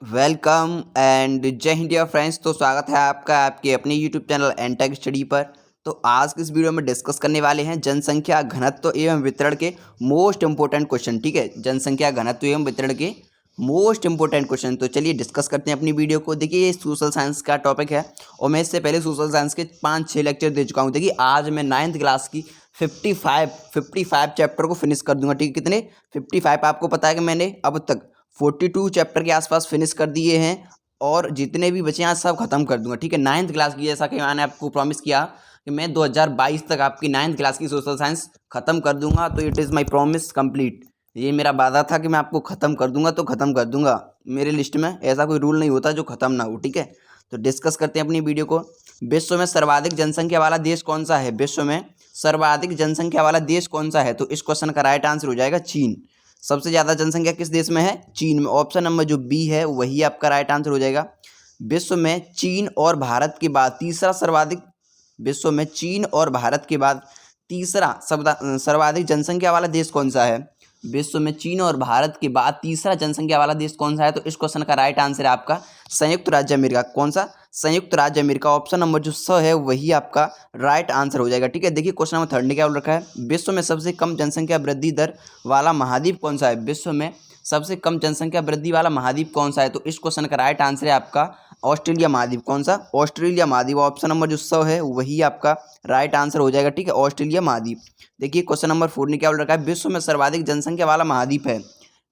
Welcome and जय Hind dear friends. तो स्वागत है आपका आपके अपने यूट्यूब चैनल एनटेक स्टडी पर। तो आज की इस वीडियो में डिस्कस करने वाले हैं जनसंख्या घनत्व एवं वितरण के मोस्ट इंपोर्टेंट क्वेश्चन। ठीक है, जनसंख्या घनत्व एवं वितरण के मोस्ट इंपोर्टेंट क्वेश्चन। तो चलिए डिस्कस करते हैं अपनी वीडियो को। देखिए ये सोशल साइंस का टॉपिक है और मैं इससे पहले सोशल साइंस के 5-6 लेक्चर दे चुका हूँ। देखिए आज मैं 9th क्लास की 55 चैप्टर को फिनिश कर दूंगा। ठीक है, कितने 55 आपको पता है कि मैंने अब तक 42 चैप्टर के आसपास फिनिश कर दिए हैं और जितने भी बचे हैं सब खत्म कर दूंगा। ठीक है, 9th क्लास की, जैसा कि मैंने आपको प्रॉमिस किया कि मैं 2022 तक आपकी 9th क्लास की सोशल साइंस खत्म कर दूंगा। तो it is my promise complete. ये मेरा वादा था कि मैं आपको खत्म कर दूंगा, तो खत्म कर दूंगा। मेरे लिस्ट में ऐसा कोई रूल नहीं होता जो खत्म ना हो। ठीक है, तो डिस्कस करते हैं अपनी वीडियो को। विश्व में सर्वाधिक जनसंख्या वाला देश कौन सा है? विश्व में सर्वाधिक जनसंख्या वाला देश कौन सा है? तो इस क्वेश्चन का राइट आंसर हो जाएगा चीन। सबसे ज़्यादा जनसंख्या किस देश में है? चीन में। ऑप्शन नंबर जो बी है वही आपका राइट आंसर हो जाएगा। विश्व में चीन और भारत के बाद तीसरा सर्वाधिक विश्व में चीन और भारत के बाद तीसरा सर्वाधिक जनसंख्या वाला देश कौन सा है? विश्व में चीन और भारत के बाद तीसरा जनसंख्या वाला देश कौन सा है? तो इस क्वेश्चन का राइट आंसर है आपका संयुक्त राज्य अमेरिका। कौन सा? संयुक्त राज्य अमेरिका। ऑप्शन नंबर जो स है वही आपका राइट आंसर हो जाएगा। ठीक है, देखिए क्वेश्चन नंबर 3 ने क्या बोल रखा है? विश्व में सबसे कम जनसंख्या वृद्धि दर वाला महाद्वीप कौन सा है? विश्व में सबसे कम जनसंख्या वृद्धि वाला महाद्वीप कौन सा है? तो इस क्वेश्चन का राइट आंसर है आपका ऑस्ट्रेलिया महाद्वीप। कौन सा? ऑस्ट्रेलिया महाद्वीप। ऑप्शन नंबर जो स है वही आपका राइट आंसर हो जाएगा। ठीक है, ऑस्ट्रेलिया महाद्वीप। देखिए क्वेश्चन नंबर 4 ने क्या बोल रखा है? विश्व में सर्वाधिक जनसंख्या वाला महाद्वीप है।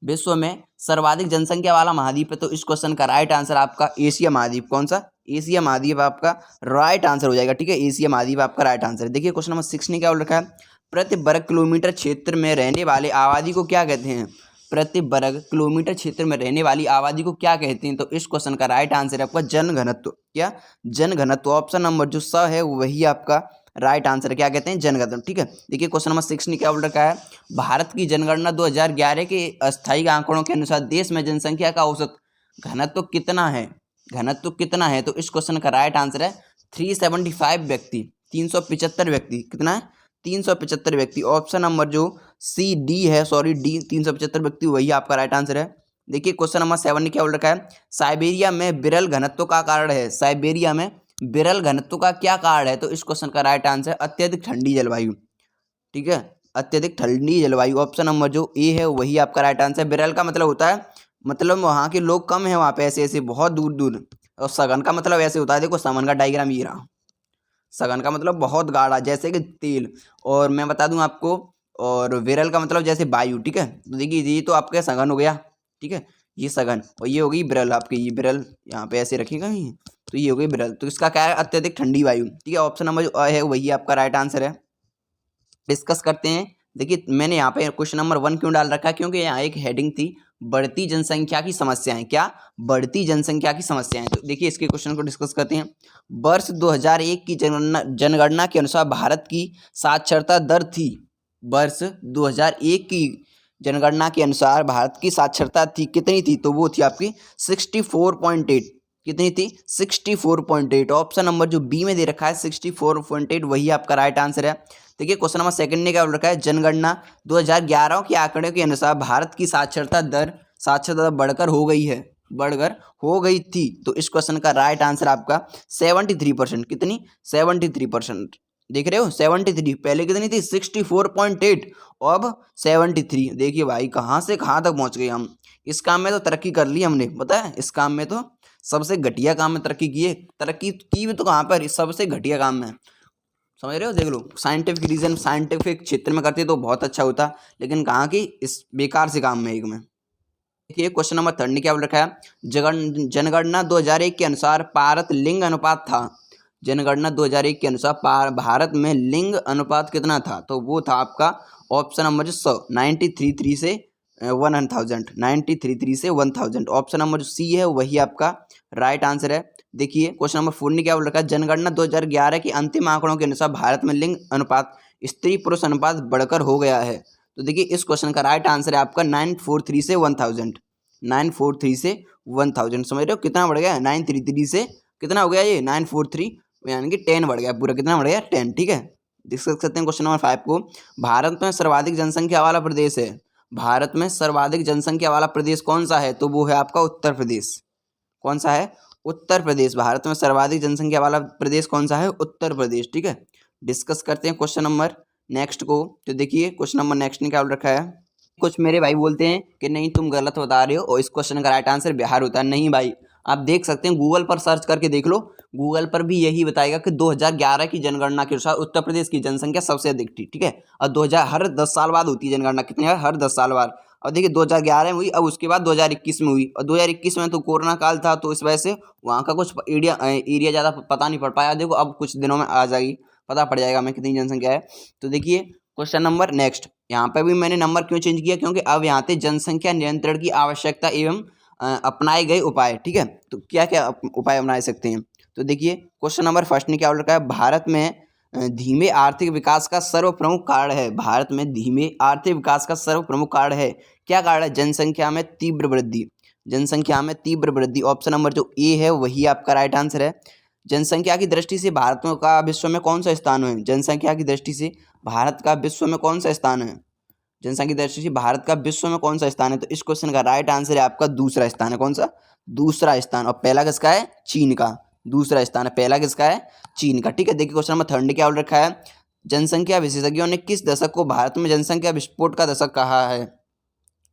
विश्व में सर्वाधिक जनसंख्या वाला महाद्वीप है। तो इस क्वेश्चन का राइट आंसर आपका एशिया महाद्वीप। कौन सा? एशिया महाद्वीप आपका राइट आंसर हो जाएगा। ठीक है, एशिया महाद्वीप आपका राइट आंसर है। देखिए क्वेश्चन नंबर 6 ने क्या बोल रखा है? प्रति वर्ग किलोमीटर क्षेत्र में रहने वाले आबादी को क्या कहते हैं? प्रति वर्ग किलोमीटर क्षेत्र में रहने वाली आबादी को क्या कहते हैं? तो इस क्वेश्चन का राइट आंसर है आपका जनघनत्व। क्या? जनघनत्व। ऑप्शन नंबर जो स है वही आपका राइट आंसर है। क्या कहते हैं? जनघनत्व। ठीक है, देखिए क्वेश्चन नंबर 6 ने क्या बोल रखा है? भारत की जनगणना 2011 के अस्थायी आंकड़ों के अनुसार देश में जनसंख्या का औसत घनत्व कितना है? घनत्व कितना है? तो इस क्वेश्चन का राइट आंसर है 375 व्यक्ति। 375 व्यक्ति। कितना है? 375 व्यक्ति। ऑप्शन नंबर जो सी डी है, सॉरी डी, 375 व्यक्ति वही आपका राइट आंसर है। देखिए क्वेश्चन नंबर 7 ने क्या बोल रखा है? साइबेरिया में विरल घनत्व का कारण है। साइबेरिया में विरल घनत्व का क्या कारण है? तो इस क्वेश्चन का राइट आंसर है अत्यधिक ठंडी जलवायु। ठीक है, अत्यधिक ठंडी जलवायु। ऑप्शन नंबर जो ए है वही आपका राइट आंसर है। विरल का मतलब होता है मतलब वहाँ के लोग कम है, वहाँ पे ऐसे ऐसे बहुत दूर दूर। और सघन का मतलब ऐसे होता है, देखो सघन का डायग्राम ये रहा। सघन का मतलब बहुत गाढ़ा जैसे कि तेल। और मैं बता दूं आपको, और विरल का मतलब जैसे वायु। ठीक है, तो देखिए ये तो आपका सघन हो गया। ठीक है, ये सघन और ये हो गई विरल। आपके ये विरल यहाँ पे ऐसे रखेगा ये, तो ये हो गई विरल। तो इसका क्या है? अत्यधिक ठंडी वायु। ठीक है, ऑप्शन नंबर जो अ है वही आपका राइट आंसर है। डिस्कस करते हैं। देखिए मैंने यहाँ पे क्वेश्चन नंबर 1 क्यों डाल रखा है? क्योंकि यहाँ एक हेडिंग थी बढ़ती जनसंख्या की समस्याएं। क्या? बढ़ती जनसंख्या की समस्याएं। तो देखिए इसके क्वेश्चन को डिस्कस करते हैं। वर्ष 2001 की जनगणना के अनुसार भारत की साक्षरता दर थी। वर्ष 2001 की जनगणना के अनुसार भारत की साक्षरता थी, कितनी थी? तो वो थी आपकी 64.8। कितनी थी? 64.8। ऑप्शन नंबर जो बी में दे रखा है 64.8 वही आपका राइट आंसर है। देखिए क्वेश्चन नंबर 2 ने क्या बोल रखा है? जनगणना 2011 के आंकड़े के अनुसार भारत की साक्षरता दर बढ़कर हो गई थी। तो इस क्वेश्चन का राइट आंसर आपका 73%। कितनी? 73%। देख रहे हो 73। पहले कितनी थी? 64.8, अब 73। देखिए भाई कहाँ से कहाँ तक पहुँच गए हम। इस काम में तो तरक्की कर ली हमने, पता है। इस काम में तो सबसे घटिया काम में तरक्की की है। तरक्की की भी तो कहाँ पर? इस सबसे घटिया काम में। समझ रहे हो? देख लो, साइंटिफिक रीजन साइंटिफिक क्षेत्र में करते तो बहुत अच्छा होता, लेकिन कहाँ की इस बेकार से काम में एक में। देखिए क्वेश्चन नंबर 3 ने क्या बोल रखा है? जनगणना 2001 के अनुसार भारत लिंग अनुपात था। जनगणना 2001 के अनुसार भारत में लिंग अनुपात कितना था? तो वो था आपका ऑप्शन नंबर जो 93 से 1000। 93 से 1000। ऑप्शन नंबर जो सी है वही आपका राइट आंसर है। देखिए क्वेश्चन नंबर 4 ने क्या बोल रखा है? जनगणना 2011 के अंतिम आंकड़ों के अनुसार भारत में लिंग अनुपात स्त्री पुरुष अनुपात बढ़कर हो गया है। तो देखिए इस क्वेश्चन का राइट आंसर है आपका 943 से 1000। 943 से 1000। समझ रहे हो कितना बढ़ गया? 933 से कितना हो गया? ये 943 यानी कि 10 बढ़ गया पूरा। कितना बढ़ गया? 10। ठीक है, डिस्कस करते हैं क्वेश्चन नंबर 5 को। भारत में सर्वाधिक जनसंख्या वाला प्रदेश है। भारत में सर्वाधिक जनसंख्या वाला प्रदेश कौन सा है? तो वो है आपका उत्तर प्रदेश। कौन सा है? उत्तर प्रदेश। भारत में सर्वाधिक जनसंख्या वाला प्रदेश कौन सा है? उत्तर प्रदेश। ठीक है, डिस्कस करते हैं क्वेश्चन नंबर नेक्स्ट को। तो देखिए क्वेश्चन नंबर नेक्स्ट ने क्या रखा है। कुछ मेरे भाई बोलते हैं कि नहीं तुम गलत बता रहे हो और इस क्वेश्चन का राइट आंसर बिहार होता है। नहीं भाई, आप देख सकते हैं, गूगल पर सर्च करके देख लो, गूगल पर भी यही बताएगा कि 2011 की जनगणना के अनुसार उत्तर प्रदेश की जनसंख्या सबसे अधिक थी। ठीक है, और 2000 हर 10 साल बाद होती है जनगणना, कितने बार? हर 10 साल बाद। और देखिए 2011 में हुई, अब उसके बाद 2021 में हुई, और 2021 में तो कोरोना काल था, तो इस वजह से वहाँ का कुछ एरिया ज़्यादा पता नहीं पड़ पाया। देखो अब कुछ दिनों में आ जाएगी, पता पड़ जाएगा हमें कितनी जनसंख्या है। तो देखिए क्वेश्चन नंबर नेक्स्ट, यहाँ पर भी मैंने नंबर क्यों चेंज किया, क्योंकि अब यहाँ पे जनसंख्या नियंत्रण की आवश्यकता एवं अपनाए गए उपाय। ठीक है, तो क्या क्या उपाय अपना सकते हैं। तो देखिए क्वेश्चन नंबर फर्स्ट ने क्या रखा है, भारत में धीमे आर्थिक विकास का सर्व प्रमुख कारण है। भारत में धीमे आर्थिक विकास का सर्व प्रमुख कारण है, क्या कारण है? जनसंख्या में तीव्र वृद्धि। जनसंख्या में तीव्र वृद्धि, ऑप्शन नंबर जो ए है वही आपका राइट आंसर है। जनसंख्या की दृष्टि से भारत का विश्व में कौन सा स्थान है? जनसंख्या की दृष्टि से भारत का विश्व में कौन सा स्थान है? जनसंख्या की दृष्टि से भारत का विश्व में कौन सा स्थान है? तो इस क्वेश्चन का राइट आंसर है आपका दूसरा स्थान है। कौन सा? दूसरा स्थान। और पहला किसका है? चीन का। दूसरा स्थान है, पहला किसका है? चीन का। ठीक है, देखिए क्वेश्चन नंबर थर्ड क्या रखा है, जनसंख्या विशेषज्ञों ने किस दशक को भारत में जनसंख्या विस्फोट का दशक कहा है?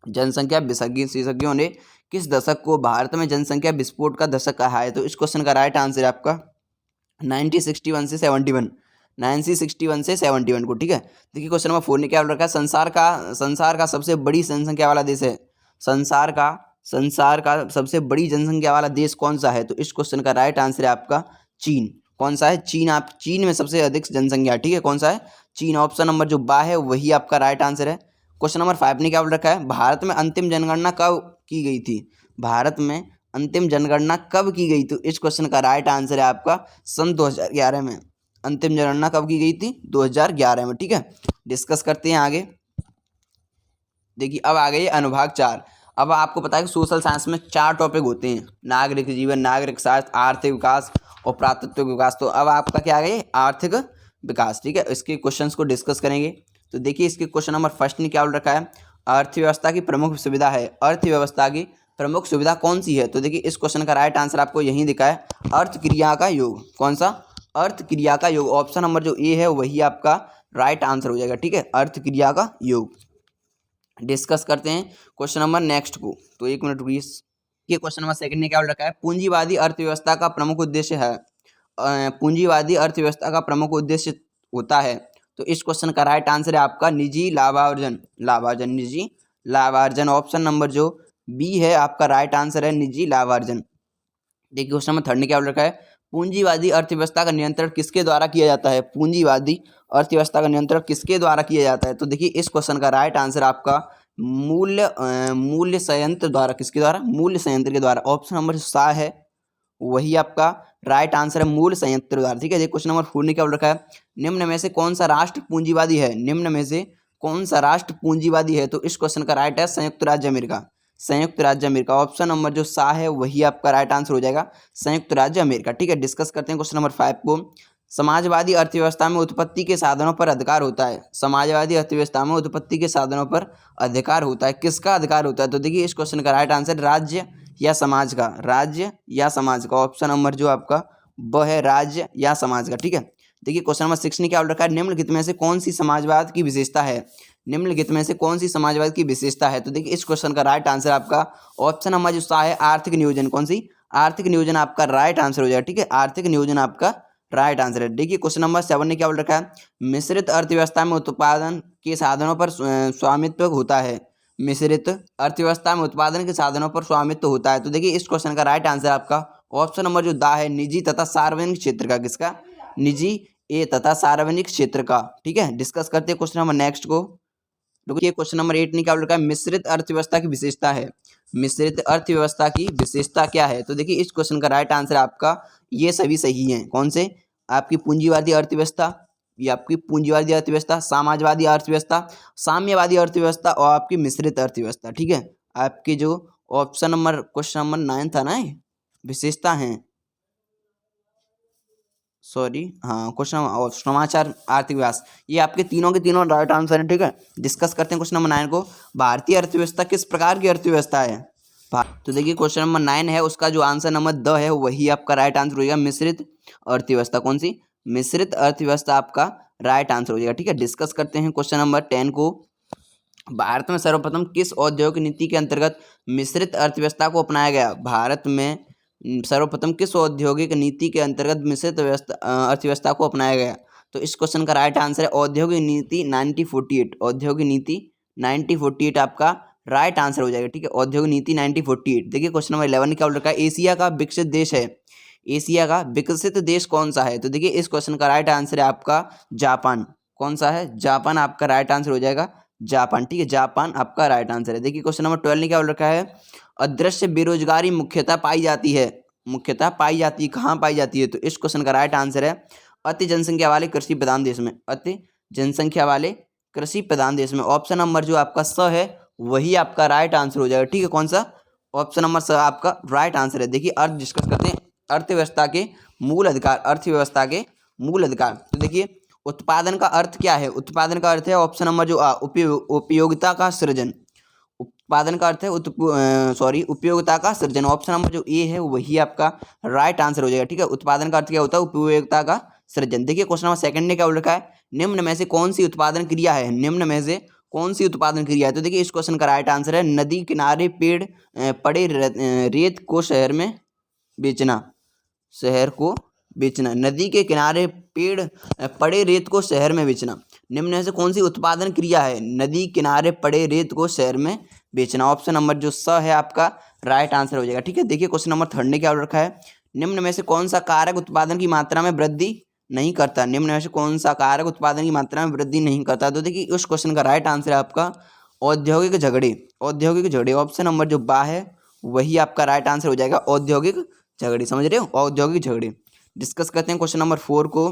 जनसंख्या विशेषज्ञों ने किस दशक को भारत में जनसंख्या विस्फोट का दशक कहा है? तो इस क्वेश्चन का राइट आंसर है आपका 1961 से 71, 1961 से 71 को। ठीक है, देखिए क्वेश्चन नंबर 4 ने क्या रखा है, संसार का सबसे बड़ी जनसंख्या वाला देश है। संसार का सबसे बड़ी जनसंख्या वाला देश कौन सा है? तो इस क्वेश्चन का राइट आंसर है आपका चीन। कौन सा है? चीन। आप चीन में सबसे अधिक जनसंख्या। ठीक है, कौन सा है? चीन। ऑप्शन नंबर जो बा है वही आपका राइट आंसर है। क्वेश्चन नंबर 5 ने क्या रखा है, भारत में अंतिम जनगणना कब की गई थी? भारत में अंतिम जनगणना कब की गई? तो इस क्वेश्चन का राइट आंसर है आपका सन 2011 में। अंतिम जनगणना कब की गई थी? 2011 में। ठीक है, डिस्कस करते हैं आगे। देखिए अब आ गई अनुभाग 4। अब आपको पता है कि सोशल साइंस में 4 टॉपिक होते हैं, नागरिक जीवन, नागरिक शास्त्र, आर्थिक विकास और पुरातत्व विकास। तो अब आपका क्या आ गई? आर्थिक विकास। ठीक है, इसके क्वेश्चंस को डिस्कस करेंगे। तो देखिए इसके क्वेश्चन नंबर फर्स्ट ने क्या रखा है, अर्थव्यवस्था की प्रमुख सुविधा है। अर्थव्यवस्था की प्रमुख सुविधा कौन सी है? तो देखिए इस क्वेश्चन का राइट आंसर आपको यहीं दिखा है, अर्थ क्रिया का योग। कौन सा? अर्थ क्रिया का योग। ऑप्शन नंबर जो ए है वही आपका राइट आंसर हो जाएगा। ठीक है, अर्थ क्रिया का योग। डिस्कस करते हैं क्वेश्चन नंबर नेक्स्ट को। तो एक मिनट रुकिए। ये क्वेश्चन नंबर सेकंड ने क्या रखा है, पूंजीवादी अर्थव्यवस्था का प्रमुख उद्देश्य है। पूंजीवादी अर्थव्यवस्था का प्रमुख उद्देश्य होता है। तो इस क्वेश्चन का राइट आंसर है आपका निजी लाभार्जन। निजी लाभार्जन। ऑप्शन नंबर जो बी है आपका राइट आंसर है, निजी लाभार्जन। देखिए क्वेश्चन नंबर थर्ड ने क्या रखा है, पूंजीवादी अर्थव्यवस्था का नियंत्रण किसके द्वारा किया जाता है? पूंजीवादी अर्थव्यवस्था का नियंत्रण किसके द्वारा किया जाता है? तो देखिए इस क्वेश्चन का राइट आंसर आपका मूल्य संयंत्र द्वारा। किसके द्वारा? मूल्य संयंत्र के द्वारा। ऑप्शन नंबर सा है वही आपका राइट आंसर है, मूल्य संयंत्र द्वारा। ठीक है, देखिए क्वेश्चन नंबर 4 ने क्या रखा है, निम्न में से कौन सा राष्ट्र पूंजीवादी है? निम्न में से कौन सा राष्ट्र पूंजीवादी है? तो इस क्वेश्चन का राइट है संयुक्त राज्य अमेरिका। संयुक्त राज्य अमेरिका। ऑप्शन नंबर जो सा है वही आपका राइट आंसर हो जाएगा, संयुक्त राज्य अमेरिका। ठीक है, डिस्कस करते हैं क्वेश्चन नंबर 5 को। समाजवादी अर्थव्यवस्था में उत्पत्ति के साधनों पर अधिकार होता है। समाजवादी अर्थव्यवस्था में उत्पत्ति के साधनों पर अधिकार होता है, किसका अधिकार होता है? तो देखिए इस क्वेश्चन का राइट आंसर राज्य या समाज का। राज्य या समाज का। ऑप्शन नंबर जो आपका वह है राज्य या समाज का। ठीक है, देखिए क्वेश्चन नंबर 6 ने क्या रखा है, निम्नलिखित में से कौन सी समाजवाद की विशेषता है? निम्नलिखित में से कौन सी समाजवाद की विशेषता है? तो देखिए इस क्वेश्चन का राइट आंसर आपका ऑप्शन नंबर जो सा है, आर्थिक नियोजन। कौन सी? आर्थिक नियोजन आपका राइट आंसर हो जाएगा। ठीक है, आर्थिक नियोजन आपका राइट आंसर है। देखिए क्वेश्चन नंबर 7 ने क्या बोल रखा है, मिश्रित अर्थव्यवस्था में उत्पादन के साधनों पर स्वामित्व होता है। मिश्रित अर्थव्यवस्था में उत्पादन के साधनों पर स्वामित्व होता है। तो देखिए इस क्वेश्चन का राइट आंसर आपका ऑप्शन नंबर जो दा है, निजी तथा सार्वजनिक क्षेत्र का। किसका? निजी ए तथा सार्वजनिक क्षेत्र का। ठीक है, डिस्कस करते हैं क्वेश्चन नंबर नेक्स्ट को। देखिए क्वेश्चन नंबर 8 ने क्या बोल रखा है, मिश्रित अर्थव्यवस्था की विशेषता है। मिश्रित अर्थव्यवस्था की विशेषता क्या है? तो देखिए इस क्वेश्चन का राइट आंसर आपका ये सभी सही हैं। कौन से? आपकी पूंजीवादी अर्थव्यवस्था, ये आपकी पूंजीवादी अर्थव्यवस्था, समाजवादी अर्थव्यवस्था, साम्यवादी अर्थव्यवस्था और आपकी मिश्रित अर्थव्यवस्था। ठीक है, आपके जो ऑप्शन नंबर क्वेश्चन नंबर 9 था ना, विशेषता हैं, सॉरी हाँ, क्वेश्चन समाचार आर्थिक विकास, ये आपके तीनों के तीनों राइट आंसर है। ठीक है, डिस्कस करते हैं क्वेश्चन नंबर 9 को। भारतीय अर्थव्यवस्था किस प्रकार की अर्थव्यवस्था है? तो देखिए क्वेश्चन नंबर 9 है, उसका जो आंसर नंबर द है वही आपका राइट आंसर हो जाएगा, मिश्रित अर्थव्यवस्था। कौन सी? मिश्रित अर्थव्यवस्था आपका राइट आंसर हो जाएगा। ठीक है, डिस्कस करते हैं क्वेश्चन नंबर 10 को। भारत में सर्वप्रथम किस औद्योगिक नीति के अंतर्गत मिश्रित अर्थव्यवस्था को अपनाया गया? भारत में सर्वप्रथम किस औद्योगिक नीति के अंतर्गत मिश्रित अर्थव्यवस्था को अपनाया गया? तो इस क्वेश्चन का राइट आंसर है औद्योगिक नीति 1948। औद्योगिक नीति 1948 आपका राइट आंसर हो जाएगा। ठीक है, औद्योगिक नीति 1948। देखिए क्वेश्चन नंबर 11 क्या बोल रखा है? एशिया का विकसित देश है, एशिया का विकसित देश कौन सा है? तो देखिए इस क्वेश्चन का राइट आंसर है आपका जापान। कौन सा है? जापान आपका राइट आंसर हो जाएगा, जापान। ठीक है, जापान आपका राइट आंसर है। देखिए क्वेश्चन नंबर 12 ने क्या बोल रखा है? अदृश्य बेरोजगारी मुख्यतः पाई जाती है, मुख्यतः पाई जाती है, कहाँ पाई जाती है? तो इस क्वेश्चन का राइट आंसर है अति जनसंख्या वाले कृषि प्रधान देश में, अति जनसंख्या वाले कृषि प्रधान देश में। ऑप्शन नंबर जो आपका स है वही आपका राइट आंसर हो जाएगा। ठीक है, कौन सा? ऑप्शन नंबर स आपका राइट आंसर है। देखिए अर्थ डिस्कस करते हैं, अर्थव्यवस्था के मूल अधिकार, अर्थव्यवस्था के मूल अधिकार। तो देखिए उत्पादन का अर्थ क्या है? उत्पादन का अर्थ है ऑप्शन नंबर जो उपयोगिता का सृजन। उत्पादन का अर्थ है उपयोगिता का सृजन। ऑप्शन नंबर जो ए है वही आपका राइट आंसर हो जाएगा। ठीक है, उत्पादन का अर्थ क्या होता है? उपयोगिता का सृजन। देखिए क्वेश्चन नंबर सेकंड ने क्या बोल रखा है? निम्न में से कौन सी उत्पादन क्रिया है? निम्न में से कौन सी उत्पादन क्रिया है? तो देखिए इस क्वेश्चन का राइट आंसर है नदी किनारे पेड़ पड़े रेत को शहर में बेचना, शहर को बेचना। नदी के किनारे पेड़ पड़े रेत को शहर में बेचना। निम्न में से कौन सी उत्पादन क्रिया है? नदी किनारे पड़े रेत को शहर में बेचना। ऑप्शन नंबर जो स है आपका राइट आंसर हो जाएगा। ठीक है, देखिए क्वेश्चन नंबर थर्ड ने क्या रखा है? निम्न में से कौन सा कारक उत्पादन की मात्रा में वृद्धि नहीं करता? निम्न में से कौन सा कारक उत्पादन की मात्रा में वृद्धि नहीं करता? तो देखिए उस क्वेश्चन का राइट आंसर है आपका औद्योगिक झगड़े, औद्योगिक झगड़े। ऑप्शन नंबर जो बा है वही आपका राइट आंसर हो जाएगा, औद्योगिक झगड़े। समझ रहे हो? औद्योगिक झगड़े। डिस्कस करते हैं क्वेश्चन नंबर 4 को।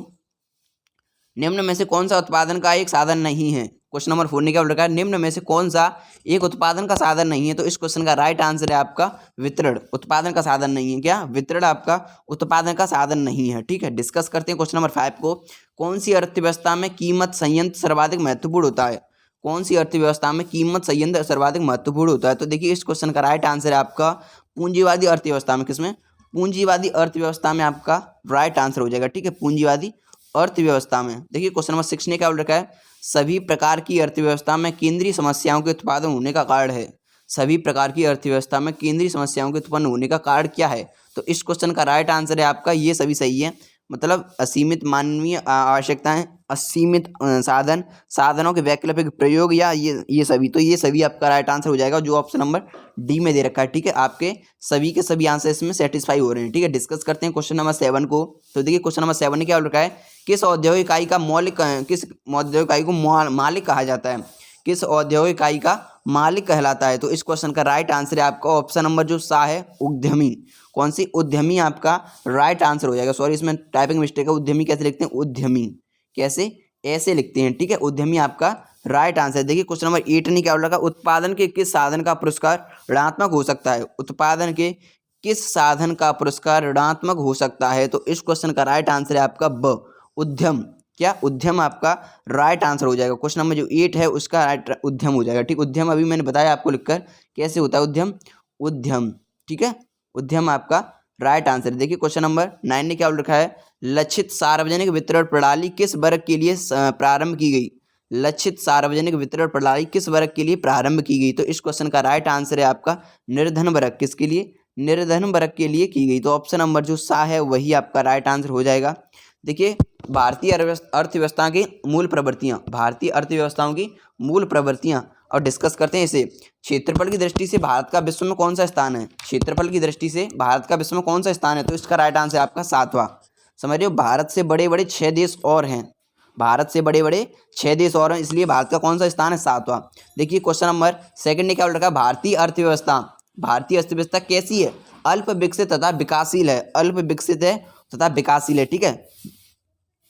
निम्न में से कौन सा उत्पादन का एक साधन नहीं है? क्वेश्चन नंबर 4 ने क्या बोल रखा है? निम्न में से कौन सा एक उत्पादन का साधन नहीं है? तो इस क्वेश्चन का राइट आंसर है आपका वितरण। उत्पादन का साधन नहीं है, क्या? वितरण आपका उत्पादन का साधन नहीं है। ठीक है, डिस्कस करते हैं क्वेश्चन नंबर 5 को। कौन सी अर्थव्यवस्था में कीमत संयंत्र सर्वाधिक महत्वपूर्ण होता है? कौन सी अर्थव्यवस्था में कीमत संयंत्र सर्वाधिक महत्वपूर्ण होता है? तो देखिए इस क्वेश्चन का राइट आंसर है आपका पूंजीवादी अर्थव्यवस्था में। किसमें? पूंजीवादी अर्थव्यवस्था में आपका राइट आंसर हो जाएगा। ठीक है, पूंजीवादी अर्थव्यवस्था में। देखिए क्वेश्चन नंबर 6 ने क्या बोल रखा है? सभी प्रकार की अर्थव्यवस्था में केंद्रीय समस्याओं के उत्पादन होने का कारण है। सभी प्रकार की अर्थव्यवस्था में केंद्रीय समस्याओं के उत्पन्न होने का कारण क्या है? तो इस क्वेश्चन का राइट आंसर है आपका ये सभी सही है। मतलब असीमित मानवीय आवश्यकताएं, असीमित साधनों के वैकल्पिक प्रयोग, या ये सभी। तो ये सभी आपका राइट आंसर हो जाएगा जो ऑप्शन नंबर डी में दे रखा है। ठीक है, आपके सभी के सभी आंसर इसमें सेटिस्फाई हो रहे हैं। ठीक है, डिस्कस करते हैं क्वेश्चन नंबर 7 को। तो देखिए क्वेश्चन नंबर 7 ने क्या बोल रखा है? किस औद्योगिक इकाई का मौलिक किस औद्योगिक इकाई को मालिक कहा जाता है? किस औद्योगिक इकाई का मालिक कहलाता है? तो इस क्वेश्चन का राइट आंसर है आपका ऑप्शन नंबर जो सा है उद्यमी। कौन सी? उद्यमी आपका राइट आंसर हो जाएगा। सॉरी इसमें टाइपिंग मिस्टेक है। उद्यमी कैसे लिखते हैं? उद्यमी। कैसे? ऐसे लिखते हैं। ठीक है, उद्यमी आपका राइट आंसर है। देखिए क्वेश्चन नंबर 8 ने क्या बोला? उत्पादन के किस साधन का पुरस्कार ऋणात्मक हो सकता है? उत्पादन के किस साधन का पुरस्कार ऋणात्मक हो सकता है? तो इस क्वेश्चन का राइट आंसर है आपका ब उद्यम। क्या? उद्यम आपका राइट आंसर हो जाएगा। क्वेश्चन नंबर जो 8 है उसका राइट उद्यम हो जाएगा। ठीक, उद्यम अभी मैंने बताया आपको लिखकर कैसे होता है उद्यम। उद्यम। ठीक है, उद्यम आपका राइट आंसर। देखिए क्वेश्चन नंबर 9 ने क्या बोल रखा है? लक्षित सार्वजनिक वितरण प्रणाली किस वर्ग के लिए प्रारंभ की गई? लक्षित सार्वजनिक वितरण प्रणाली किस वर्ग के लिए प्रारंभ की गई? तो इस क्वेश्चन का राइट आंसर है आपका निर्धन वर्ग। किसके लिए? निर्धन वर्ग के लिए की गई। तो ऑप्शन नंबर जो सा है वही आपका राइट आंसर हो जाएगा। देखिए भारतीय अर्थव्यवस्था की मूल प्रवृत्तियां, भारतीय अर्थव्यवस्थाओं की मूल प्रवृत्तियां, और डिस्कस करते हैं इसे। क्षेत्रफल की दृष्टि से भारत का विश्व में कौन सा स्थान है? क्षेत्रफल की दृष्टि से भारत का विश्व में कौन सा स्थान है? तो इसका राइट आंसर आपका 7वां। समझ रहे हो? भारत से बड़े बड़े 6 देश और हैं, भारत से बड़े बड़े 6 देश और हैं, इसलिए भारत का कौन सा स्थान है? 7वां। देखिए क्वेश्चन नंबर 2 ने क्या बोल रखा है? भारतीय अर्थव्यवस्था, भारतीय अर्थव्यवस्था कैसी है? अल्प विकसित तथा विकासशील है। अल्प विकसित है तथा विकासशील है। ठीक है,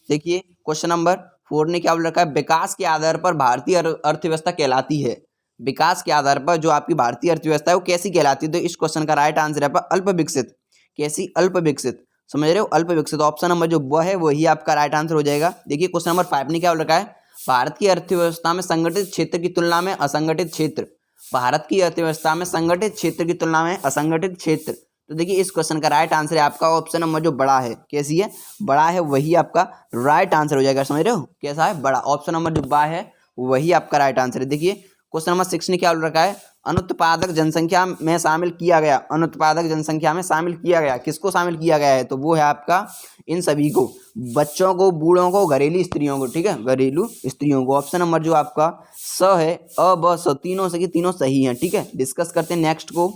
देखिए क्वेश्चन नंबर 4 ने क्या बोल रखा है? विकास के आधार पर भारतीय अर्थव्यवस्था कहलाती है। विकास के आधार पर जो आपकी भारतीय अर्थव्यवस्था है वो कैसी कहलाती है? तो इस क्वेश्चन का राइट आंसर है अल्प विकसित। कैसी? अल्प विकसित। समझ रहे हो? अल्प विकसित। ऑप्शन नंबर जो वो है वही आपका राइट आंसर हो जाएगा। देखिए क्वेश्चन नंबर 5 ने क्या बोल रखा है? भारत की अर्थव्यवस्था में संगठित क्षेत्र की तुलना में असंगठित क्षेत्र, भारत की अर्थव्यवस्था में संगठित क्षेत्र की तुलना में असंगठित क्षेत्र। तो देखिए इस क्वेश्चन का राइट आंसर है आपका ऑप्शन नंबर जो बड़ा है। कैसी है? बड़ा है, वही आपका राइट आंसर हो जाएगा। समझ रहे हो? कैसा है? बड़ा। ऑप्शन नंबर जो बा है वही आपका राइट आंसर है। देखिए क्वेश्चन नंबर 6 ने क्या बोल रखा है? अनुत्पादक जनसंख्या में शामिल किया गया। अनुत्पादक जनसंख्या में शामिल किया गया, किसको शामिल किया गया है? तो वो है आपका इन सभी को, बच्चों को, बूढ़ों को, घरेलू स्त्रियों को। ठीक है, घरेलू स्त्रियों को। ऑप्शन नंबर जो आपका स है, अ ब स, तीनों से तीनों सही हैं। ठीक है, डिस्कस करते हैं नेक्स्ट को।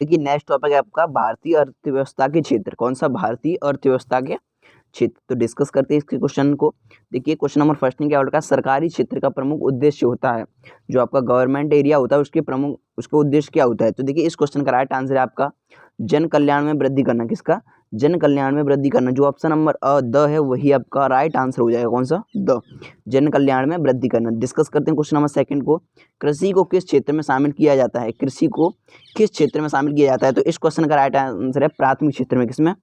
देखिए नेक्स्ट टॉपिक है आपका भारतीय अर्थव्यवस्था के क्षेत्र। कौन सा? भारतीय अर्थव्यवस्था के क्षेत्र। तो डिस्कस करते हैं इसके क्वेश्चन को। देखिए क्वेश्चन नंबर फर्स्ट में क्या बोल रखा है? सरकारी क्षेत्र का प्रमुख उद्देश्य होता है, जो आपका गवर्नमेंट एरिया होता है उसके प्रमुख, उसका उद्देश्य क्या होता है? तो देखिए इस क्वेश्चन का राइट आंसर है आपका जन कल्याण में वृद्धि करना। किसका? जन कल्याण में वृद्धि करना। जो ऑप्शन नंबर द है वही आपका राइट आंसर हो जाएगा। कौन सा? द, जन कल्याण में वृद्धि करना। डिस्कस करते हैं क्वेश्चन नंबर सेकंड को। कृषि को किस क्षेत्र में शामिल किया जाता है? कृषि को किस क्षेत्र में शामिल किया जाता है? तो इस क्वेश्चन का राइट आंसर है प्राथमिक क्षेत्र में। किसमें?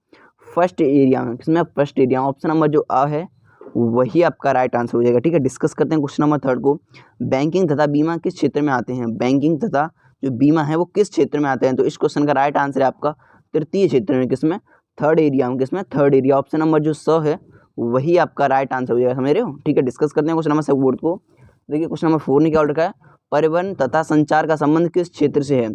फर्स्ट एरिया में। किसमें? First area. ऑप्शन नंबर जो अ है वही आपका राइट आंसर हो जाएगा। ठीक है, डिस्कस करते हैं क्वेश्चन नंबर थर्ड को। बैंकिंग तथा बीमा किस क्षेत्र में आते हैं? बैंकिंग तथा जो बीमा है वो किस क्षेत्र में आते हैं? तो इस क्वेश्चन का राइट आंसर है आपका तृतीय क्षेत्र में। किसमें? थर्ड एरिया में। किसमें? Third area. ऑप्शन नंबर जो स है वही आपका राइट आंसर हो जाएगा। समझ रहे हो? ठीक है, डिस्कस करते हैं क्वेश्चन नंबर फोर्थ को। देखिए क्वेश्चन नंबर 4 ने क्या बोल रखा है? परिवहन तथा संचार का संबंध किस क्षेत्र से है?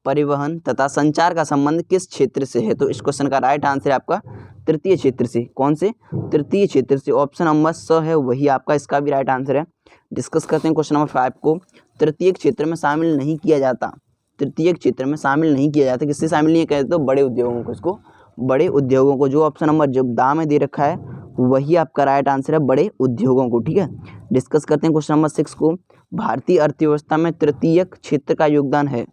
परिवहन तथा संचार का संबंध किस क्षेत्र से है? तो इस क्वेश्चन का राइट आंसर है आपका तृतीय क्षेत्र से। कौन से? तृतीय क्षेत्र से। ऑप्शन नंबर स है वही आपका इसका भी राइट आंसर है। डिस्कस करते हैं क्वेश्चन नंबर 5 को। तृतीय क्षेत्र में शामिल नहीं किया जाता। तृतीय क्षेत्र में शामिल नहीं किया जाता, किससे शामिल नहीं किया जाता? तो बड़े उद्योगों को। इसको बड़े उद्योगों को। जो ऑप्शन नंबर जो दाम में दे रखा है वही आपका राइट आंसर है, बड़े उद्योगों को। ठीक है, डिस्कस करते हैं क्वेश्चन नंबर 6 को। भारतीय अर्थव्यवस्था में तृतीय क्षेत्र का योगदान है।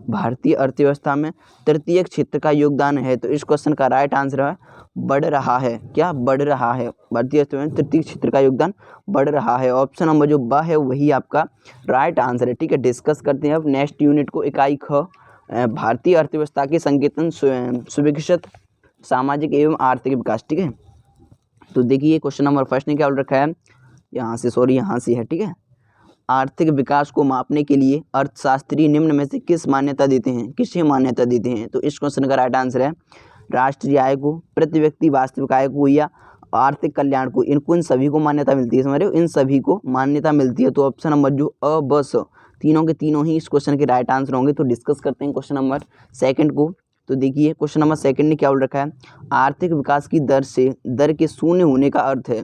भारतीय अर्थव्यवस्था में तृतीय क्षेत्र का योगदान है। तो इस क्वेश्चन का राइट आंसर है बढ़ रहा है। क्या? बढ़ रहा है। भारतीय अर्थव्यवस्था में तृतीय क्षेत्र का योगदान बढ़ रहा है। ऑप्शन नंबर जो ब है वही आपका राइट आंसर है। ठीक है, डिस्कस करते हैं अब नेक्स्ट यूनिट को। इकाई ख, भारतीय अर्थव्यवस्था के संकेतन, सुविकसित सामाजिक एवं आर्थिक विकास। ठीक है, तो देखिए क्वेश्चन नंबर फर्स्ट ने क्या बोल रखा है? यहाँ से है। ठीक है, आर्थिक विकास को मापने के लिए अर्थशास्त्री निम्न में से किस मान्यता देते हैं? किसे मान्यता देते हैं? तो इस क्वेश्चन का राइट आंसर है राष्ट्रीय आय को, प्रति व्यक्ति वास्तविक आय को या आर्थिक कल्याण को। इनको इन सभी को मान्यता मिलती है। समझ रहे हो? इन सभी को मान्यता मिलती है। तो ऑप्शन नंबर जो अ ब स, तीनों के तीनों ही इस क्वेश्चन के राइट आंसर होंगे। तो डिस्कस करते हैं क्वेश्चन नंबर सेकंड को। तो देखिए क्वेश्चन नंबर सेकंड ने क्या बोल रखा है? आर्थिक विकास की दर के शून्य होने का अर्थ है।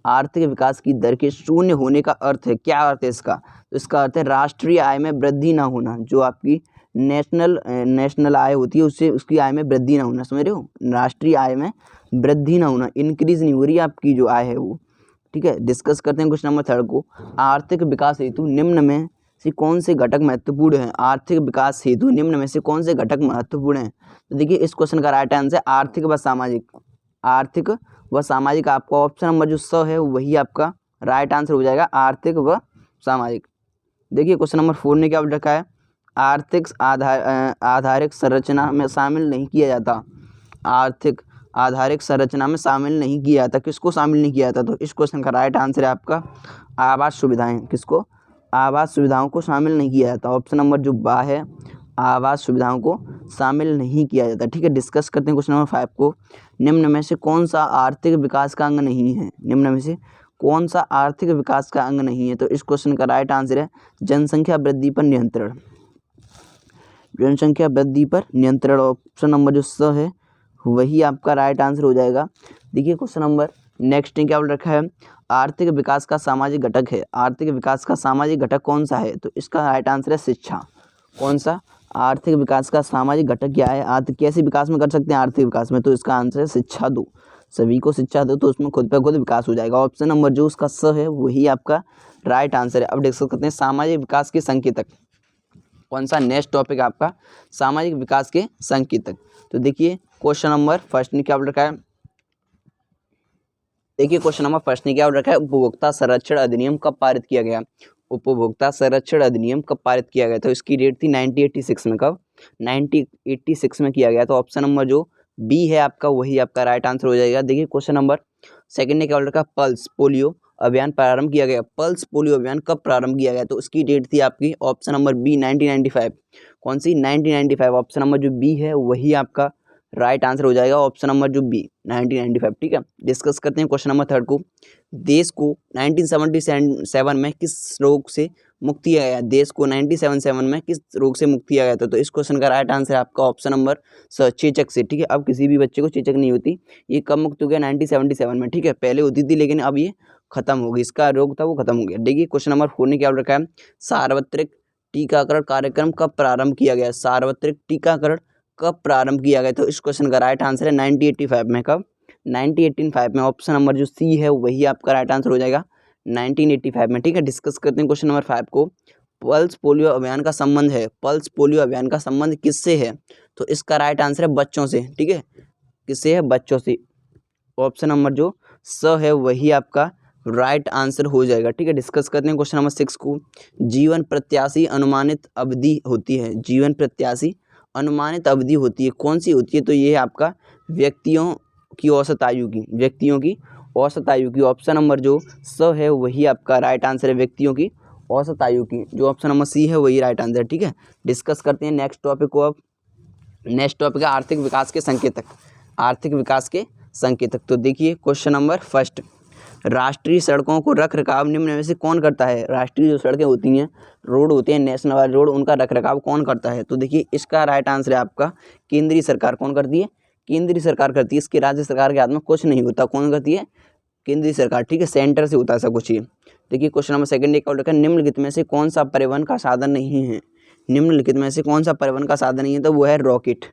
आर्थिक विकास की दर के शून्य होने का अर्थ है। क्या अर्थ है इसका? तो इसका अर्थ है राष्ट्रीय आय में वृद्धि ना होना। जो आपकी नेशनल आय होती है उससे उसकी आय में वृद्धि ना होना। समझ रहे हो? राष्ट्रीय आय में वृद्धि ना होना, इंक्रीज नहीं हो रही आपकी जो आय है वो। ठीक है, डिस्कस करते हैं क्वेश्चन नंबर थर्ड को। आर्थिक विकास हेतु निम्न में से कौन से घटक महत्वपूर्ण हैं? आर्थिक विकास हेतु निम्न में से कौन से घटक महत्वपूर्ण हैं? तो देखिए इस क्वेश्चन का राइट आंसर है आर्थिक व सामाजिक। आर्थिक व सामाजिक। आपका ऑप्शन नंबर जो स है वही आपका राइट आंसर हो जाएगा, आर्थिक व सामाजिक। देखिए क्वेश्चन नंबर 4 ने क्या बोल रखा है? आर्थिक आधारिक संरचना में शामिल नहीं किया जाता। आर्थिक आधारिक संरचना में शामिल नहीं किया जाता। किसको शामिल नहीं किया जाता? तो इस क्वेश्चन का राइट आंसर है आपका आवास सुविधाएं। किसको? आवास सुविधाओं को शामिल नहीं किया जाता। ऑप्शन नंबर जो बा है, आवास सुविधाओं को शामिल नहीं किया जाता। ठीक है, डिस्कस करते हैं क्वेश्चन नंबर 5 को। निम्न में से कौन सा आर्थिक विकास का अंग नहीं है? निम्न में से कौन सा आर्थिक विकास का अंग नहीं है? तो इस क्वेश्चन का राइट आंसर है जनसंख्या वृद्धि पर नियंत्रण। जनसंख्या वृद्धि पर नियंत्रण। ऑप्शन नंबर जो स है वही आपका राइट आंसर हो जाएगा। देखिए क्वेश्चन नंबर नेक्स्ट ने क्या बोल रखा है? आर्थिक विकास का सामाजिक घटक है। आर्थिक विकास का सामाजिक घटक कौन सा है? तो इसका राइट आंसर है शिक्षा। कौन सा? आर्थिक विकास का सामाजिक घटक क्या है? कैसे विकास में कर सकते हैं आर्थिक विकास में? तो इसका आंसर है शिक्षा दो। सभी को शिक्षा दो तो उसमें खुद पे खुद विकास हो जाएगा। ऑप्शन नंबर जो उसका स है वही आपका राइट आंसर है। अब डिस्कस करते हैं सामाजिक विकास के संकेतक। कौन सा? नेक्स्ट टॉपिक आपका सामाजिक विकास के संकेतक। तो देखिए क्वेश्चन नंबर फर्स्ट ने क्या बोल रखा है? देखिए क्वेश्चन नंबर फर्स्ट ने क्या बोल रखा है? उपभोक्ता संरक्षण अधिनियम कब पारित किया गया? उपभोक्ता संरक्षण अधिनियम कब पारित किया गया? तो इसकी डेट थी 1986 में। कब? 1986 में किया गया। तो ऑप्शन नंबर जो बी है आपका वही आपका राइट आंसर हो जाएगा। देखिए क्वेश्चन नंबर सेकंड ने क्या बोल रखा है? पल्स पोलियो अभियान प्रारंभ किया गया? पल्स पोलियो अभियान कब प्रारंभ किया गया? तो उसकी डेट थी आपकी ऑप्शन नंबर बी 1995। कौन सी? 1995। ऑप्शन नंबर जो बी है वही आपका राइट आंसर हो जाएगा, ऑप्शन नंबर जो बी 1995। ठीक है, डिस्कस करते हैं क्वेश्चन नंबर थर्ड को। देश को 1977 में किस रोग से मुक्त किया गया? देश को 1977 में किस रोग से मुक्त किया गया था? तो इस क्वेश्चन का राइट आंसर आपका ऑप्शन नंबर चेचक से। ठीक है, अब किसी भी बच्चे को चेचक नहीं होती। ये कब मुक्त हो गया? 1977 में। ठीक है, पहले होती थी लेकिन अब ये खत्म हो गई, इसका रोग था वो खत्म हो गया। देखिए क्वेश्चन नंबर 4 ने क्या रखा है? सार्वत्रिक टीकाकरण कार्यक्रम कब प्रारंभ किया गया? सार्वत्रिक टीकाकरण कब प्रारंभ किया गया? तो इस क्वेश्चन का राइट आंसर है 1985 में। कब? 1985 में। ऑप्शन नंबर जो सी है वही आपका राइट आंसर हो जाएगा 1985 में। ठीक है, डिस्कस करते हैं क्वेश्चन नंबर 5 को। पल्स पोलियो अभियान का संबंध है, पल्स पोलियो अभियान का संबंध किससे है? तो इसका राइट आंसर है बच्चों से। ठीक है, किससे है? बच्चों से। ऑप्शन नंबर जो स है वही आपका राइट आंसर हो जाएगा। ठीक है, डिस्कस करते हैं क्वेश्चन नंबर 6 को। जीवन प्रत्याशी अनुमानित अवधि होती है, जीवन प्रत्याशी अनुमानित अवधि होती है, कौन सी होती है? तो ये आपका व्यक्तियों की औसत आयु की, व्यक्तियों की औसत आयु की। ऑप्शन नंबर जो स है वही आपका राइट आंसर है, व्यक्तियों की औसत आयु की। जो ऑप्शन नंबर सी है वही राइट आंसर है। ठीक है, डिस्कस करते हैं नेक्स्ट टॉपिक को। अब नेक्स्ट टॉपिक है आर्थिक विकास के संकेतक, आर्थिक विकास के संकेतक। तो देखिए क्वेश्चन नंबर फर्स्ट, राष्ट्रीय सड़कों को रख रखाव निम्न में से कौन करता है? राष्ट्रीय जो सड़कें होती हैं, रोड होते हैं, नेशनल वाले रोड, उनका रख रखाव कौन करता है? तो देखिए इसका राइट आंसर है आपका केंद्रीय सरकार। कौन करती है? केंद्रीय सरकार करती है। इसके राज्य सरकार के हाथ में कुछ नहीं होता। कौन करती है? केंद्रीय सरकार। ठीक है, सेंटर से होता है सब कुछ ये। देखिए क्वेश्चन नंबर सेकंड एक और रखा है, निम्नलिखित में से कौन सा परिवहन का साधन नहीं है? निम्नलिखित में से कौन सा परिवहन का साधन नहीं है? तो वो है रॉकेट।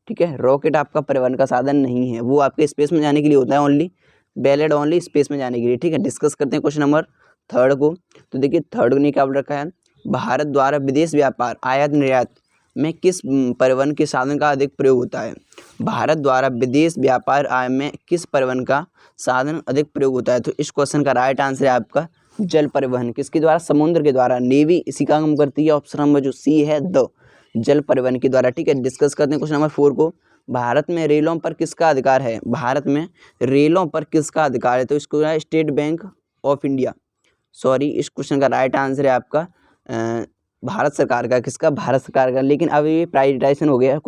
ठीक है, रॉकेट आपका परिवहन का साधन नहीं है, वो आपके स्पेस में जाने के लिए होता है, ओनली वैलिड ओनली स्पेस में जाने के लिए। ठीक है, डिस्कस करते हैं क्वेश्चन नंबर थर्ड को। तो देखिए थर्ड ने क्या रखा है? भारत द्वारा विदेश व्यापार आयात निर्यात में किस परिवहन के साधन का अधिक प्रयोग होता है? भारत द्वारा विदेश व्यापार आय में किस परिवहन का साधन अधिक प्रयोग होता है? तो इस क्वेश्चन का राइट आंसर है आपका जल परिवहन। किसके द्वारा? समुद्र के द्वारा। नेवी इसी का काम करती है। ऑप्शन नंबर जो सी है द जल परिवहन के द्वारा। ठीक है, डिस्कस करते हैं क्वेश्चन नंबर 4 को। भारत में रेलों पर किसका अधिकार है? भारत में रेलों पर किसका अधिकार है? तो इसको है state bank of India. Sorry, इस क्वेश्चन का राइट आंसर है आपका भारत सरकार का। किसका? भारत सरकार का। लेकिन अब ये प्राइवेटाइजेशन हो गया है,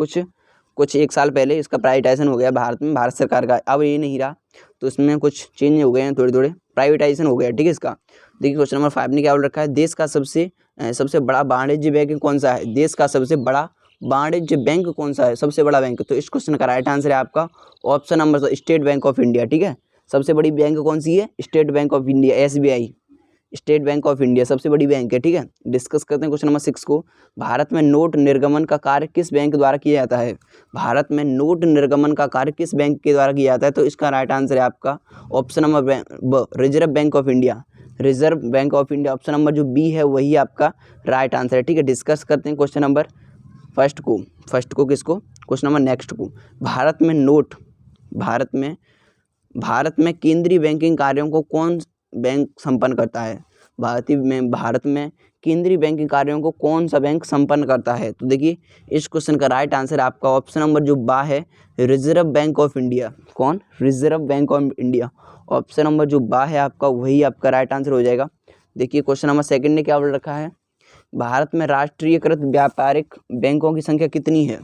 कुछ एक साल पहले इसका प्राइवेटाइजेशन हो गया भारत में, भारत सरकार का। अब ये नहीं रहा, तो इसमें कुछ चेंज हो गए हैं, थोड़े थोड़े प्राइवेटाइजेशन हो गया। ठीक है, इसका देखिए क्वेश्चन नंबर 5 ने क्या बोल रखा है? देश का सबसे बड़ा वाणिज्य बैंक कौन सा है? देश का सबसे बड़ा वाणिज्य बैंक कौन सा है? सबसे बड़ा बैंक। तो इस क्वेश्चन का राइट आंसर है आपका option number state bank of India. ठीक है, सबसे बड़ी बैंक कौन सी है? State bank of India, SBI, state bank of India सबसे बड़ी बैंक है। ठीक है, डिस्कस करते हैं क्वेश्चन नंबर 6 को। भारत में नोट निर्गमन का कार्य किस बैंक द्वारा किया जाता है? भारत में नोट निर्गमन का कार्य किस बैंक के द्वारा किया जाता है? तो इसका राइट आंसर है आपका ऑप्शन नंबर ब reserve bank of India, reserve bank of India. Option number जो बी है वही आपका राइट आंसर है। ठीक है, डिस्कस करते हैं क्वेश्चन नंबर फर्स्ट को किसको? क्वेश्चन नंबर नेक्स्ट को। भारत में केंद्रीय बैंकिंग कार्यों को कौन बैंक संपन्न करता है? भारत में केंद्रीय बैंकिंग कार्यों को कौन सा बैंक संपन्न करता है? तो देखिए इस क्वेश्चन का राइट आंसर आपका ऑप्शन नंबर जो बा है रिजर्व बैंक ऑफ इंडिया। कौन? Reserve bank of India. Option number जो बा है आपका वही आपका राइट आंसर हो जाएगा। देखिए क्वेश्चन नंबर सेकंड ने क्या बोल रखा है? भारत में राष्ट्रीयकृत व्यापारिक बैंकों की संख्या कितनी है?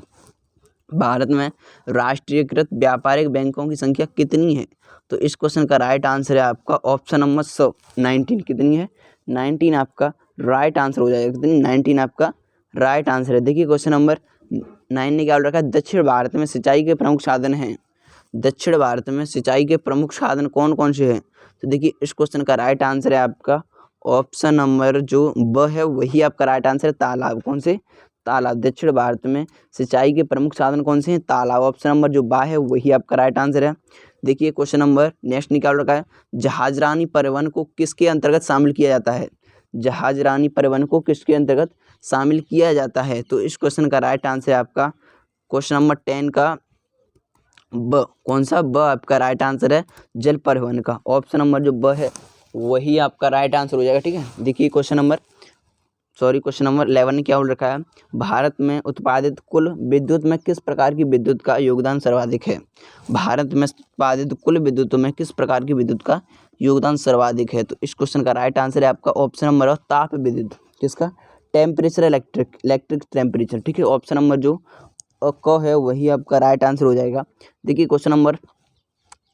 भारत में राष्ट्रीयकृत व्यापारिक बैंकों की संख्या कितनी है? तो इस क्वेश्चन का राइट आंसर है आपका ऑप्शन नंबर 19। कितनी है? 19 आपका राइट आंसर हो जाएगा। कितनी? 19 आपका राइट आंसर है। देखिए क्वेश्चन नंबर 9 ने क्या रखा है? दक्षिण भारत में सिंचाई के प्रमुख साधन हैं। दक्षिण भारत में सिंचाई के प्रमुख साधन कौन कौन से हैं? तो देखिए इस क्वेश्चन का राइट आंसर है आपका ऑप्शन नंबर जो ब है वही आपका राइट आंसर है तालाब। कौन से? तालाब। दक्षिण भारत में सिंचाई के प्रमुख साधन कौन से हैं? तालाब। ऑप्शन नंबर जो बा है वही आपका राइट आंसर है। देखिए क्वेश्चन नंबर नेक्स्ट निकाल रखा है, जहाजरानी परिवहन को किसके अंतर्गत शामिल किया जाता है? जहाजरानी परिवहन को किसके अंतर्गत शामिल किया जाता है? तो इस क्वेश्चन का राइट आंसर है आपका क्वेश्चन नंबर 10 का ब। कौन सा? ब आपका राइट आंसर है जल परिवहन का। ऑप्शन नंबर जो ब है वही आपका राइट आंसर हो जाएगा। ठीक है, देखिए क्वेश्चन नंबर 11 ने क्या बोल रखा है? भारत में उत्पादित कुल विद्युत में किस प्रकार की विद्युत का योगदान सर्वाधिक है? भारत में उत्पादित कुल विद्युत में किस प्रकार की विद्युत का योगदान सर्वाधिक है? तो इस क्वेश्चन का राइट आंसर है आपका ऑप्शन नंबर ताप विद्युत। किसका? Temperature, electric temperature. ठीक है, ऑप्शन नंबर जो क है वही आपका राइट आंसर हो जाएगा। देखिए क्वेश्चन नंबर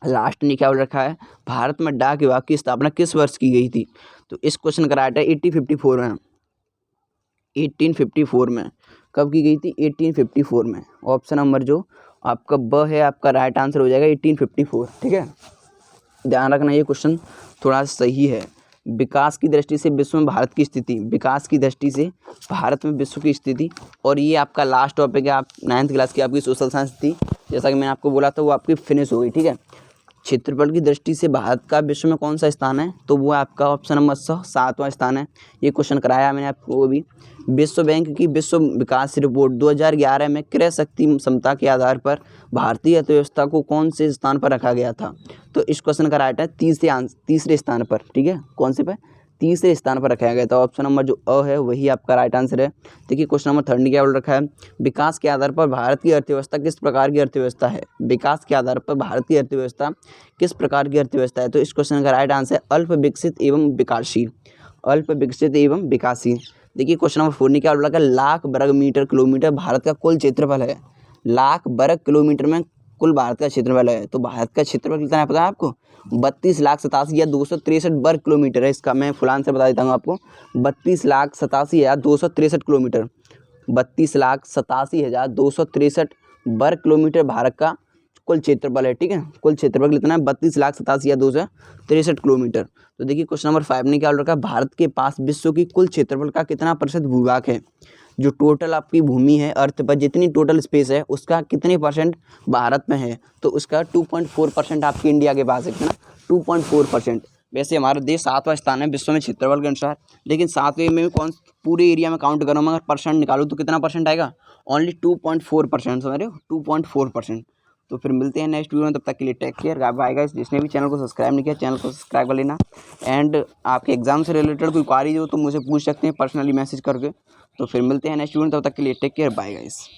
लास्ट ने क्या बोल रखा है, भारत में डाक विभाग की स्थापना किस वर्ष की गई थी? तो इस क्वेश्चन का राइट है 1854 में। 1854 में कब की गई थी? 1854 में। ऑप्शन नंबर जो आपका ब है आपका राइट आंसर हो जाएगा 1854। ठीक है, ध्यान रखना ये क्वेश्चन थोड़ा सही है। विकास की दृष्टि से विश्व में भारत की स्थिति, विकास की दृष्टि से भारत में विश्व की स्थिति, और ये आपका लास्ट टॉपिक है, आप 9th क्लास की आपकी सोशल साइंस थी, जैसा कि मैंने आपको बोला था वो आपकी फिनिश हो गई। ठीक है, क्षेत्रफल की दृष्टि से भारत का विश्व में कौन सा स्थान है? तो वो आपका ऑप्शन नंबर 7वां स्थान है। ये क्वेश्चन कराया मैंने आपको। वो भी विश्व बैंक की विश्व विकास रिपोर्ट 2011 में क्रय शक्ति क्षमता के आधार पर भारतीय अर्थव्यवस्था को कौन से स्थान पर रखा गया था? तो इस क्वेश्चन का राइट है तीसरे स्थान पर। ठीक है, कौन से पे? तीसरे स्थान पर रखा गया था। ऑप्शन नंबर जो अ है वही आपका राइट आंसर है। देखिए क्वेश्चन नंबर 3 क्या बोल रखा है, विकास के आधार पर भारत की अर्थव्यवस्था किस प्रकार की अर्थव्यवस्था है? विकास के आधार पर भारत की अर्थव्यवस्था किस प्रकार की अर्थव्यवस्था है? तो इस क्वेश्चन का राइट आंसर है अल्प विकसित एवं विकासशील। अल्प विकसित एवं विकासशील। देखिए क्वेश्चन नंबर 4 ने क्या बोला, लाख वर्ग मीटर किलोमीटर भारत का कुल क्षेत्रफल है। लाख वर्ग किलोमीटर में कुल भारत का क्षेत्रफल है। तो भारत का क्षेत्रफल कितना है पता है आपको? 32,87,263 वर्ग किलोमीटर है। इसका मैं फुल आंसर बता देता हूँ आपको, 32,87,263 किलोमीटर। 32,87,263 वर्ग किलोमीटर भारत का कुल क्षेत्रफल है। ठीक है, कुल क्षेत्रफल कितना है? 32,87,263 किलोमीटर। तो देखिए क्वेश्चन नंबर 5 ने क्या बोल रखा है, भारत के पास विश्व की कुल क्षेत्रफल का कितना प्रतिशत भूभाग है? जो टोटल आपकी भूमि है अर्थ पर, जितनी टोटल स्पेस है उसका कितने परसेंट भारत में है? तो उसका 2.4% आपकी इंडिया के पास है। कितना? 2.4%। वैसे हमारा देश 7वां स्थान है विश्व में क्षेत्रफल के अनुसार, लेकिन 7वें में कौन पूरे एरिया में काउंट करो, मगर परसेंट निकालो तो कितना परसेंट आएगा? ओनली 2.4%। समझ रहे हो? 2.4%। तो फिर मिलते हैं नेक्स्ट वीडियो में, तब तक के लिए टेक केयर, बाय गाइस। जिसने भी चैनल को सब्सक्राइब नहीं किया चैनल को सब्सक्राइब कर लेना। एंड आपके एग्जाम से रिलेटेड कोई क्वारी हो तो मुझे पूछ सकते हैं पर्सनली मैसेज करके। तो फिर मिलते हैं नेक्स्ट वीडियो में, तब तक के लिए टेक केयर, बाय गाइस।